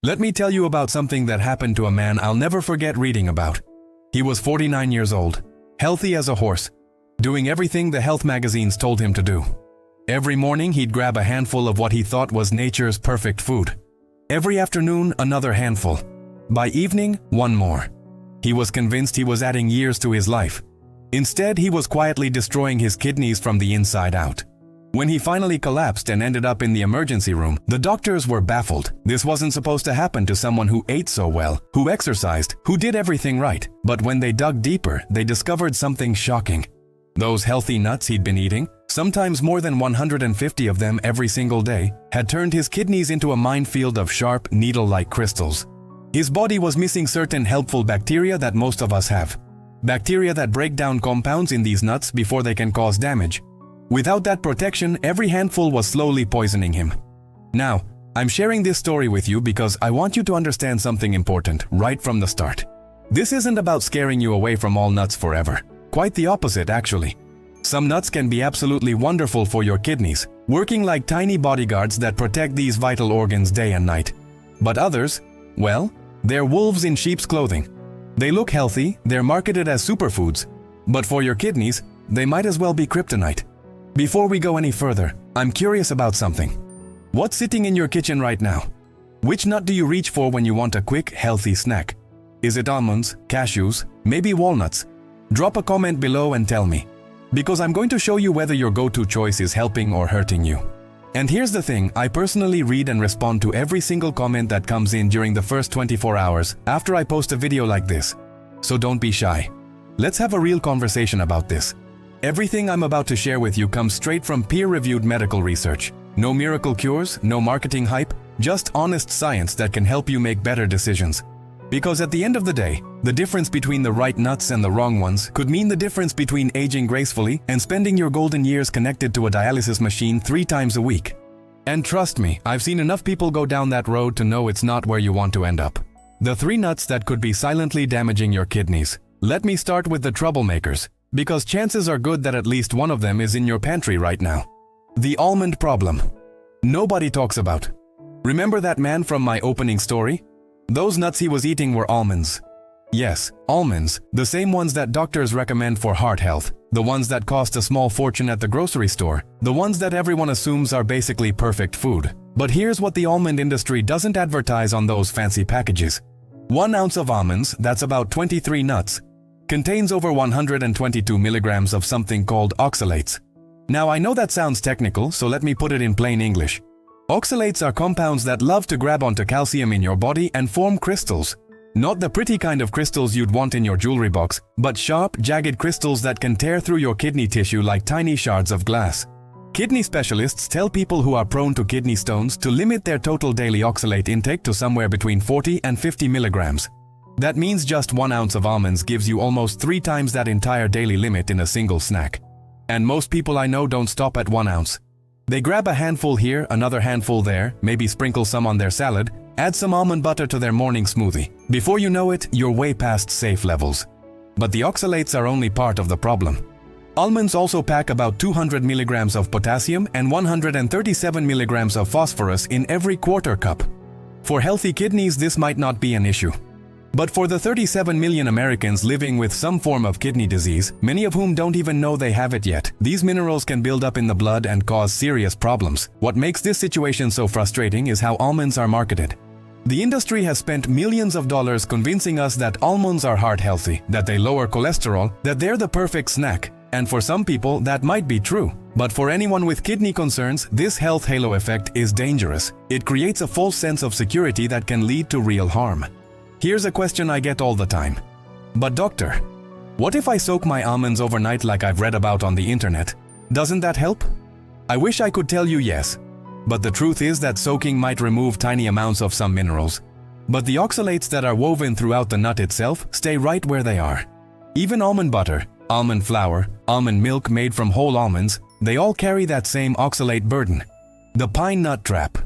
Let me tell you about something that happened to a man I'll never forget reading about. He was 49 years old, healthy as a horse, doing everything the health magazines told him to do. Every morning he'd grab a handful of what he thought was nature's perfect food. Every afternoon, another handful. By evening, one more. He was convinced he was adding years to his life. Instead, he was quietly destroying his kidneys from the inside out. When he finally collapsed and ended up in the emergency room, the doctors were baffled. This wasn't supposed to happen to someone who ate so well, who exercised, who did everything right. But when they dug deeper, they discovered something shocking. Those healthy nuts he'd been eating, sometimes more than 150 of them every single day, had turned his kidneys into a minefield of sharp, needle-like crystals. His body was missing certain helpful bacteria that most of us have. Bacteria that break down compounds in these nuts before they can cause damage. Without that protection, every handful was slowly poisoning him. Now, I'm sharing this story with you because I want you to understand something important right from the start. This isn't about scaring you away from all nuts forever. Quite the opposite, actually. Some nuts can be absolutely wonderful for your kidneys, working like tiny bodyguards that protect these vital organs day and night. But others, well, they're wolves in sheep's clothing. They look healthy, they're marketed as superfoods, but for your kidneys, they might as well be kryptonite. Before we go any further, I'm curious about something. What's sitting in your kitchen right now? Which nut do you reach for when you want a quick, healthy snack? Is it almonds, cashews, maybe walnuts? Drop a comment below and tell me, because I'm going to show you whether your go-to choice is helping or hurting you. And here's the thing, I personally read and respond to every single comment that comes in during the first 24 hours after I post a video like this. So don't be shy. Let's have a real conversation about this. Everything I'm about to share with you comes straight from peer-reviewed medical research. No miracle cures, no marketing hype, just honest science that can help you make better decisions. Because at the end of the day, the difference between the right nuts and the wrong ones could mean the difference between aging gracefully and spending your golden years connected to a dialysis machine 3 times a week. And trust me, I've seen enough people go down that road to know it's not where you want to end up. The 3 nuts that could be silently damaging your kidneys. Let me start with the troublemakers, because chances are good that at least one of them is in your pantry right now. The almond problem. Nobody talks about. Remember that man from my opening story? Those nuts he was eating were almonds. Yes, almonds, the same ones that doctors recommend for heart health, the ones that cost a small fortune at the grocery store, the ones that everyone assumes are basically perfect food. But here's what the almond industry doesn't advertise on those fancy packages. 1 ounce of almonds, that's about 23 nuts, contains over 122 milligrams of something called oxalates. Now I know that sounds technical, so let me put it in plain English. Oxalates are compounds that love to grab onto calcium in your body and form crystals. Not the pretty kind of crystals you'd want in your jewelry box, but sharp, jagged crystals that can tear through your kidney tissue like tiny shards of glass. Kidney specialists tell people who are prone to kidney stones to limit their total daily oxalate intake to somewhere between 40 and 50 milligrams. That means just 1 ounce of almonds gives you almost 3 times that entire daily limit in a single snack. And most people I know don't stop at 1 ounce. They grab a handful here, another handful there, maybe sprinkle some on their salad, add some almond butter to their morning smoothie. Before you know it, you're way past safe levels. But the oxalates are only part of the problem. Almonds also pack about 200 milligrams of potassium and 137 milligrams of phosphorus in every quarter cup. For healthy kidneys, this might not be an issue. But for the 37 million Americans living with some form of kidney disease, many of whom don't even know they have it yet, these minerals can build up in the blood and cause serious problems. What makes this situation so frustrating is how almonds are marketed. The industry has spent millions of dollars convincing us that almonds are heart healthy, that they lower cholesterol, that they're the perfect snack. And for some people, that might be true. But for anyone with kidney concerns, this health halo effect is dangerous. It creates a false sense of security that can lead to real harm. Here's a question I get all the time. But doctor, what if I soak my almonds overnight like I've read about on the internet? Doesn't that help? I wish I could tell you yes. But the truth is that soaking might remove tiny amounts of some minerals. But the oxalates that are woven throughout the nut itself stay right where they are. Even almond butter, almond flour, almond milk made from whole almonds, they all carry that same oxalate burden. The pine nut trap.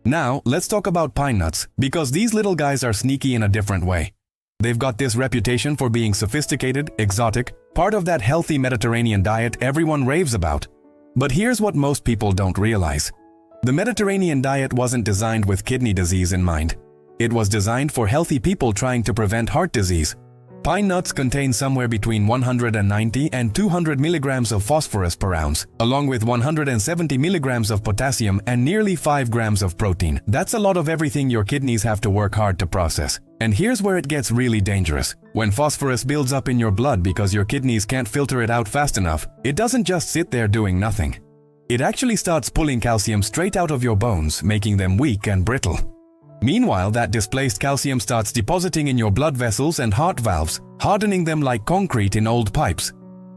Now, let's talk about pine nuts, because these little guys are sneaky in a different way. They've got this reputation for being sophisticated, exotic, part of that healthy Mediterranean diet everyone raves about. But here's what most people don't realize. The Mediterranean diet wasn't designed with kidney disease in mind. It was designed for healthy people trying to prevent heart disease. Pine nuts contain somewhere between 190 and 200 milligrams of phosphorus per ounce, along with 170 milligrams of potassium and nearly 5 grams of protein. That's a lot of everything your kidneys have to work hard to process. And here's where it gets really dangerous. When phosphorus builds up in your blood because your kidneys can't filter it out fast enough, it doesn't just sit there doing nothing. It actually starts pulling calcium straight out of your bones, making them weak and brittle. Meanwhile, that displaced calcium starts depositing in your blood vessels and heart valves, hardening them like concrete in old pipes.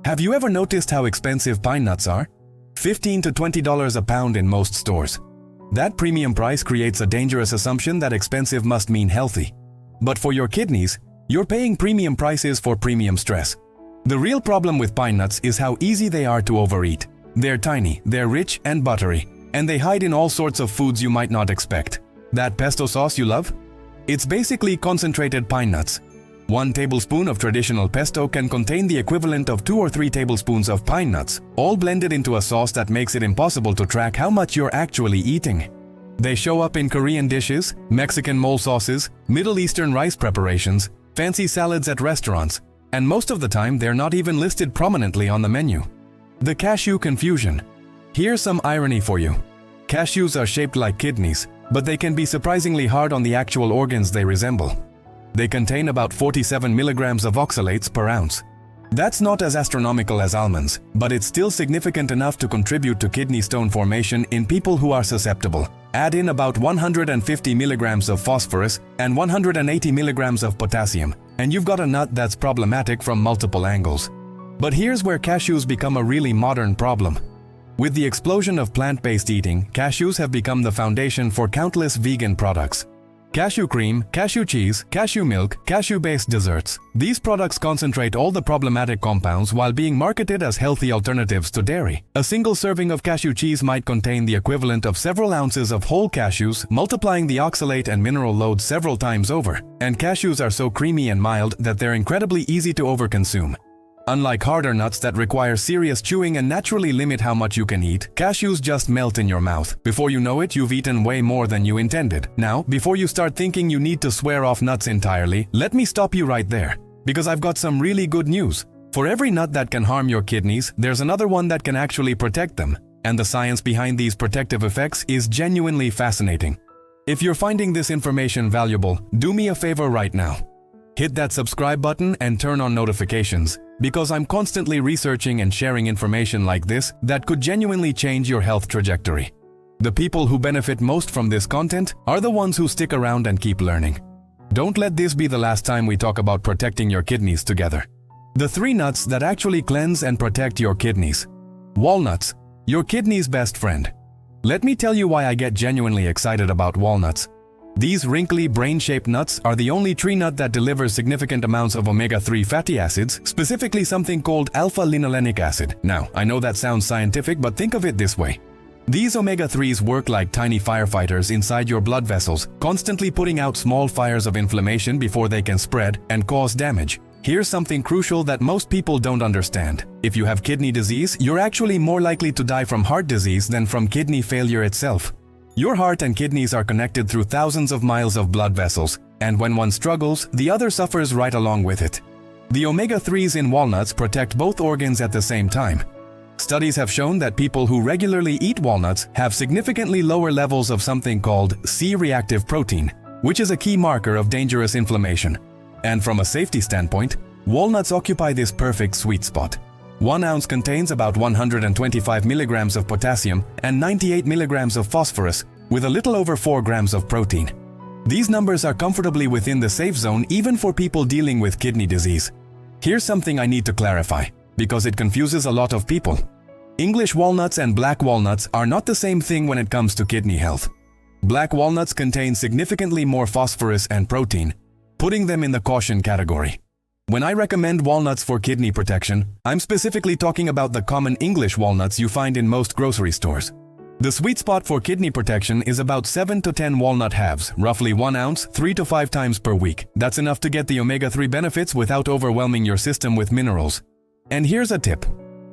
Have you ever noticed how expensive pine nuts are? $15 to $20 a pound in most stores. That premium price creates a dangerous assumption that expensive must mean healthy. But for your kidneys, you're paying premium prices for premium stress. The real problem with pine nuts is how easy they are to overeat. They're tiny, they're rich and buttery, and they hide in all sorts of foods you might not expect. That pesto sauce you love? It's basically concentrated pine nuts. 1 tablespoon of traditional pesto can contain the equivalent of 2 or 3 tablespoons of pine nuts, all blended into a sauce that makes it impossible to track how much you're actually eating. They show up in Korean dishes, Mexican mole sauces, Middle Eastern rice preparations, fancy salads at restaurants, and most of the time they're not even listed prominently on the menu. The cashew confusion. Here's some irony for you. Cashews are shaped like kidneys, but they can be surprisingly hard on the actual organs they resemble. They contain about 47 milligrams of oxalates per ounce. That's not as astronomical as almonds, but it's still significant enough to contribute to kidney stone formation in people who are susceptible. Add in about 150 milligrams of phosphorus and 180 milligrams of potassium, and you've got a nut that's problematic from multiple angles. But here's where cashews become a really modern problem. With the explosion of plant-based eating, cashews have become the foundation for countless vegan products. Cashew cream, cashew cheese, cashew milk, cashew-based desserts. These products concentrate all the problematic compounds while being marketed as healthy alternatives to dairy. A single serving of cashew cheese might contain the equivalent of several ounces of whole cashews, multiplying the oxalate and mineral load several times over. And cashews are so creamy and mild that they're incredibly easy to overconsume. Unlike harder nuts that require serious chewing and naturally limit how much you can eat, cashews just melt in your mouth. Before you know it, you've eaten way more than you intended. Now, before you start thinking you need to swear off nuts entirely, let me stop you right there, because I've got some really good news. For every nut that can harm your kidneys, there's another one that can actually protect them. And the science behind these protective effects is genuinely fascinating. If you're finding this information valuable, do me a favor right now. Hit that subscribe button and turn on notifications, because I'm constantly researching and sharing information like this that could genuinely change your health trajectory. The people who benefit most from this content are the ones who stick around and keep learning. Don't let this be the last time we talk about protecting your kidneys together. The 3 nuts that actually cleanse and protect your kidneys. Walnuts, your kidney's best friend. Let me tell you why I get genuinely excited about walnuts. These wrinkly, brain-shaped nuts are the only tree nut that delivers significant amounts of omega-3 fatty acids, specifically something called alpha-linolenic acid. Now, I know that sounds scientific, but think of it this way. These omega-3s work like tiny firefighters inside your blood vessels, constantly putting out small fires of inflammation before they can spread and cause damage. Here's something crucial that most people don't understand. If you have kidney disease, you're actually more likely to die from heart disease than from kidney failure itself. Your heart and kidneys are connected through thousands of miles of blood vessels, and when one struggles, the other suffers right along with it. The omega-3s in walnuts protect both organs at the same time. Studies have shown that people who regularly eat walnuts have significantly lower levels of something called C-reactive protein, which is a key marker of dangerous inflammation. And from a safety standpoint, walnuts occupy this perfect sweet spot. 1 ounce contains about 125 milligrams of potassium and 98 milligrams of phosphorus, with a little over 4 grams of protein. These numbers are comfortably within the safe zone even for people dealing with kidney disease. Here's something I need to clarify, because it confuses a lot of people. English walnuts and black walnuts are not the same thing when it comes to kidney health. Black walnuts contain significantly more phosphorus and protein, putting them in the caution category. When I recommend walnuts for kidney protection, I'm specifically talking about the common English walnuts you find in most grocery stores. The sweet spot for kidney protection is about 7 to 10 walnut halves, roughly 1 ounce, 3 to 5 times per week. That's enough to get the omega-3 benefits without overwhelming your system with minerals. And here's a tip.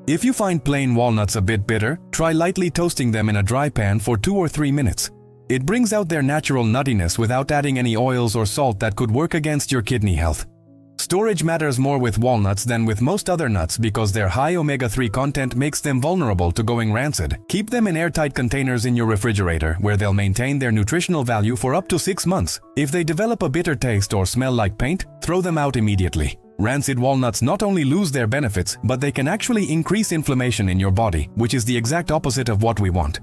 If you find plain walnuts a bit bitter, try lightly toasting them in a dry pan for 2 or 3 minutes. It brings out their natural nuttiness without adding any oils or salt that could work against your kidney health. Storage matters more with walnuts than with most other nuts because their high omega-3 content makes them vulnerable to going rancid. Keep them in airtight containers in your refrigerator where they'll maintain their nutritional value for up to 6 months. If they develop a bitter taste or smell like paint, throw them out immediately. Rancid walnuts not only lose their benefits, but they can actually increase inflammation in your body, which is the exact opposite of what we want.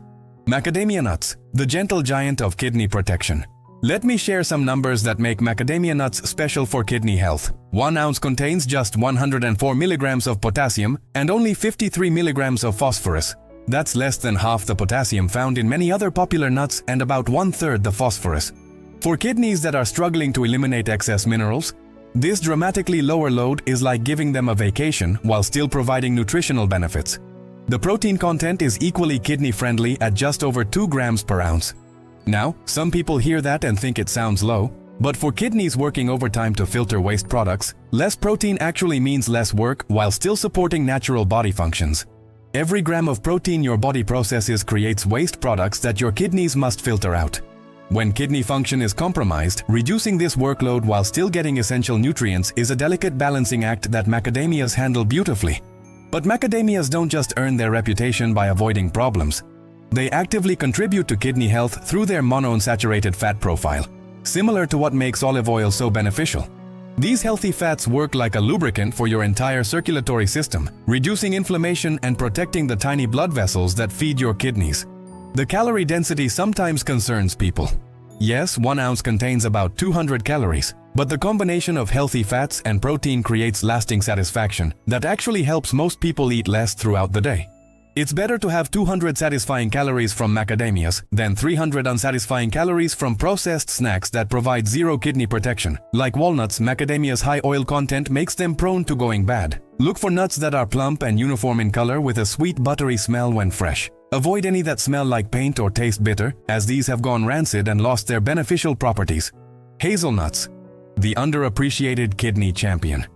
Macadamia nuts, the gentle giant of kidney protection. Let me share some numbers that make macadamia nuts special for kidney health. 1 ounce contains just 104 milligrams of potassium and only 53 milligrams of phosphorus. That's less than half the potassium found in many other popular nuts and about 1/3 the phosphorus. For kidneys that are struggling to eliminate excess minerals, this dramatically lower load is like giving them a vacation while still providing nutritional benefits. The protein content is equally kidney-friendly at just over 2 grams per ounce. Now, some people hear that and think it sounds low, but for kidneys working overtime to filter waste products, less protein actually means less work while still supporting natural body functions. Every gram of protein your body processes creates waste products that your kidneys must filter out. When kidney function is compromised, reducing this workload while still getting essential nutrients is a delicate balancing act that macadamias handle beautifully. But macadamias don't just earn their reputation by avoiding problems. They actively contribute to kidney health through their monounsaturated fat profile, similar to what makes olive oil so beneficial. These healthy fats work like a lubricant for your entire circulatory system, reducing inflammation and protecting the tiny blood vessels that feed your kidneys. The calorie density sometimes concerns people. Yes, 1 ounce contains about 200 calories, but the combination of healthy fats and protein creates lasting satisfaction that actually helps most people eat less throughout the day. It's better to have 200 satisfying calories from macadamias than 300 unsatisfying calories from processed snacks that provide zero kidney protection. Like walnuts, macadamia's high oil content makes them prone to going bad. Look for nuts that are plump and uniform in color with a sweet buttery smell when fresh. Avoid any that smell like paint or taste bitter, as these have gone rancid and lost their beneficial properties. Hazelnuts, the underappreciated kidney champion.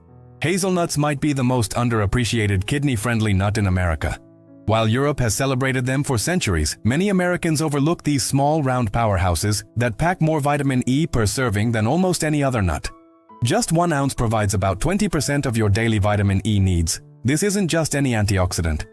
Hazelnuts might be the most underappreciated kidney-friendly nut in America. While Europe has celebrated them for centuries, many Americans overlook these small, round powerhouses that pack more vitamin E per serving than almost any other nut. Just 1 ounce provides about 20% of your daily vitamin E needs. This isn't just any antioxidant.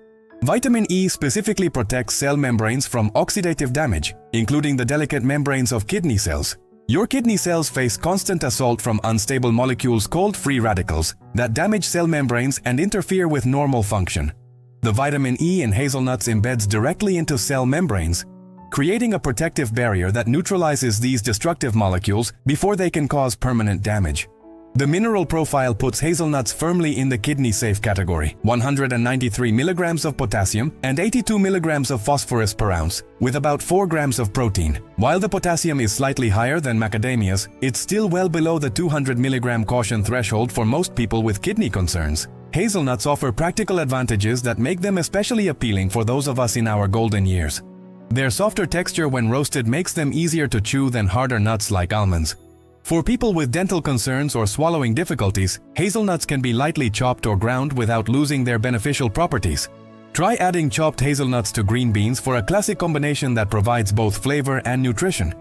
Vitamin E specifically protects cell membranes from oxidative damage, including the delicate membranes of kidney cells. Your kidney cells face constant assault from unstable molecules called free radicals that damage cell membranes and interfere with normal function. The vitamin E in hazelnuts embeds directly into cell membranes, creating a protective barrier that neutralizes these destructive molecules before they can cause permanent damage. The mineral profile puts hazelnuts firmly in the kidney-safe category, 193 milligrams of potassium and 82 milligrams of phosphorus per ounce, with about 4 grams of protein. While the potassium is slightly higher than macadamias, it's still well below the 200 milligram caution threshold for most people with kidney concerns. Hazelnuts offer practical advantages that make them especially appealing for those of us in our golden years. Their softer texture when roasted makes them easier to chew than harder nuts like almonds. For people with dental concerns or swallowing difficulties, hazelnuts can be lightly chopped or ground without losing their beneficial properties. Try adding chopped hazelnuts to green beans for a classic combination that provides both flavor and nutrition.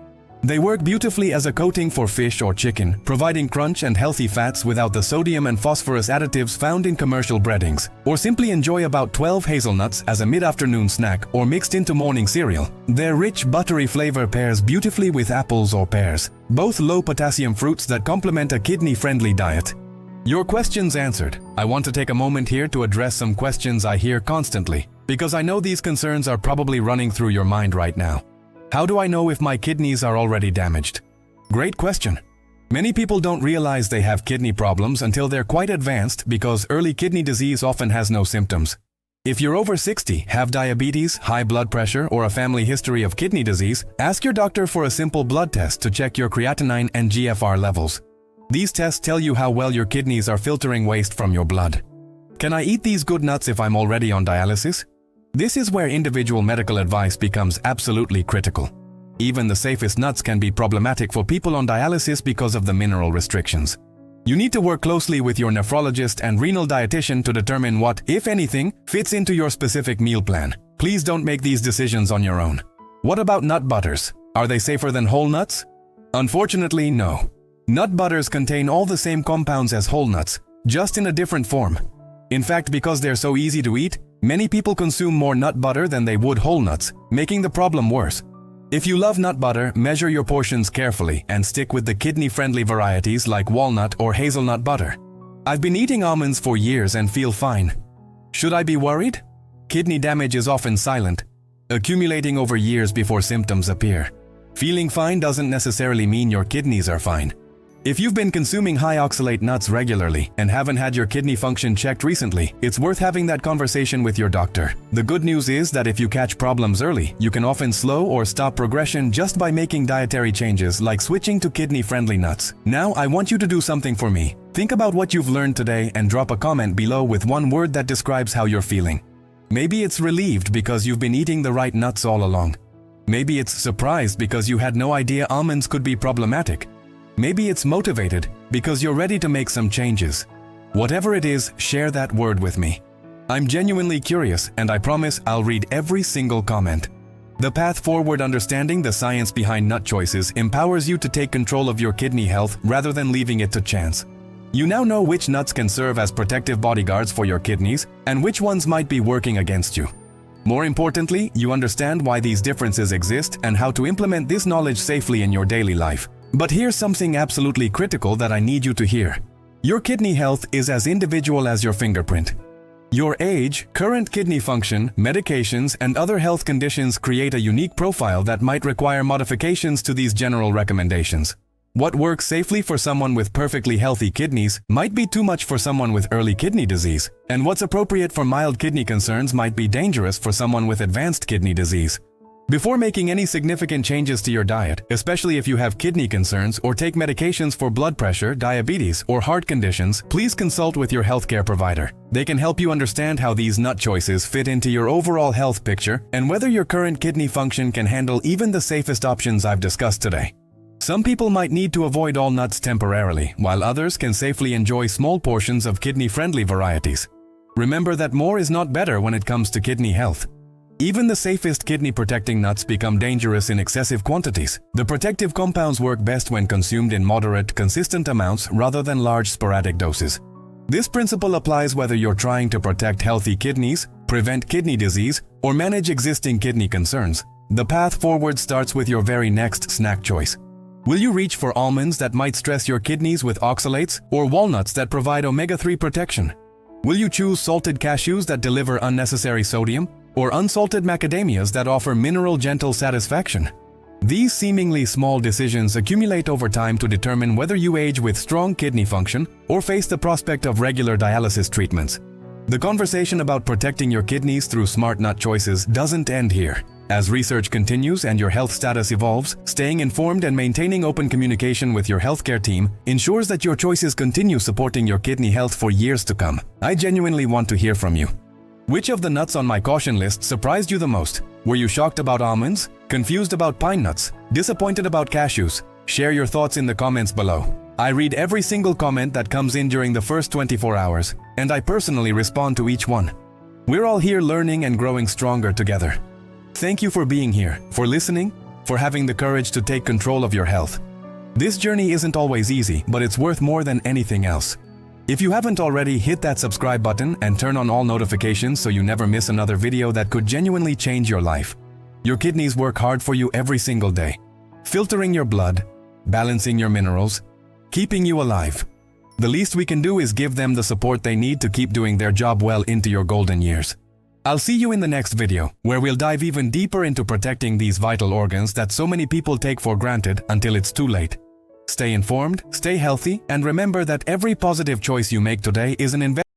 They work beautifully as a coating for fish or chicken, providing crunch and healthy fats without the sodium and phosphorus additives found in commercial breadings. Or simply enjoy about 12 hazelnuts as a mid-afternoon snack or mixed into morning cereal. Their rich, buttery flavor pairs beautifully with apples or pears, both low-potassium fruits that complement a kidney-friendly diet. Your questions answered. I want to take a moment here to address some questions I hear constantly, because I know these concerns are probably running through your mind right now. How do I know if my kidneys are already damaged? Great question. Many people don't realize they have kidney problems until they're quite advanced because early kidney disease often has no symptoms. If you're over 60, have diabetes, high blood pressure, or a family history of kidney disease, ask your doctor for a simple blood test to check your creatinine and GFR levels. These tests tell you how well your kidneys are filtering waste from your blood. Can I eat these good nuts if I'm already on dialysis? This is where individual medical advice becomes absolutely critical. Even the safest nuts can be problematic for people on dialysis because of the mineral restrictions. You need to work closely with your nephrologist and renal dietitian to determine what, if anything, fits into your specific meal plan. Please don't make these decisions on your own. What about nut butters? Are they safer than whole nuts? Unfortunately, no. Nut butters contain all the same compounds as whole nuts, just in a different form. In fact, because they're so easy to eat, many people consume more nut butter than they would whole nuts, making the problem worse. If you love nut butter, measure your portions carefully and stick with the kidney-friendly varieties like walnut or hazelnut butter. I've been eating almonds for years and feel fine. Should I be worried? Kidney damage is often silent, accumulating over years before symptoms appear. Feeling fine doesn't necessarily mean your kidneys are fine. If you've been consuming high oxalate nuts regularly and haven't had your kidney function checked recently, it's worth having that conversation with your doctor. The good news is that if you catch problems early, you can often slow or stop progression just by making dietary changes like switching to kidney-friendly nuts. Now, I want you to do something for me. Think about what you've learned today and drop a comment below with one word that describes how you're feeling. Maybe it's relieved because you've been eating the right nuts all along. Maybe it's surprised because you had no idea almonds could be problematic. Maybe it's motivated because you're ready to make some changes. Whatever it is, share that word with me. I'm genuinely curious, and I promise I'll read every single comment. The path forward: understanding the science behind nut choices empowers you to take control of your kidney health rather than leaving it to chance. You now know which nuts can serve as protective bodyguards for your kidneys and which ones might be working against you. More importantly, you understand why these differences exist and how to implement this knowledge safely in your daily life. But here's something absolutely critical that I need you to hear. Your kidney health is as individual as your fingerprint. Your age, current kidney function, medications, and other health conditions create a unique profile that might require modifications to these general recommendations. What works safely for someone with perfectly healthy kidneys might be too much for someone with early kidney disease, and what's appropriate for mild kidney concerns might be dangerous for someone with advanced kidney disease. Before making any significant changes to your diet, especially if you have kidney concerns or take medications for blood pressure, diabetes, or heart conditions, please consult with your healthcare provider. They can help you understand how these nut choices fit into your overall health picture and whether your current kidney function can handle even the safest options I've discussed today. Some people might need to avoid all nuts temporarily, while others can safely enjoy small portions of kidney-friendly varieties. Remember that more is not better when it comes to kidney health. Even the safest kidney-protecting nuts become dangerous in excessive quantities. The protective compounds work best when consumed in moderate, consistent amounts rather than large, sporadic doses. This principle applies whether you're trying to protect healthy kidneys, prevent kidney disease, or manage existing kidney concerns. The path forward starts with your very next snack choice. Will you reach for almonds that might stress your kidneys with oxalates, or walnuts that provide omega-3 protection? Will you choose salted cashews that deliver unnecessary sodium, or unsalted macadamias that offer mineral-gentle satisfaction? These seemingly small decisions accumulate over time to determine whether you age with strong kidney function or face the prospect of regular dialysis treatments. The conversation about protecting your kidneys through smart nut choices doesn't end here. As research continues and your health status evolves, staying informed and maintaining open communication with your healthcare team ensures that your choices continue supporting your kidney health for years to come. I genuinely want to hear from you. Which of the nuts on my caution list surprised you the most? Were you shocked about almonds? Confused about pine nuts? Disappointed about cashews? Share your thoughts in the comments below. I read every single comment that comes in during the first 24 hours, and I personally respond to each one. We're all here learning and growing stronger together. Thank you for being here, for listening, for having the courage to take control of your health. This journey isn't always easy, but it's worth more than anything else. If you haven't already, hit that subscribe button and turn on all notifications so you never miss another video that could genuinely change your life. Your kidneys work hard for you every single day, filtering your blood, balancing your minerals, keeping you alive. The least we can do is give them the support they need to keep doing their job well into your golden years. I'll see you in the next video, where we'll dive even deeper into protecting these vital organs that so many people take for granted until it's too late. Stay informed, stay healthy, and remember that every positive choice you make today is an investment.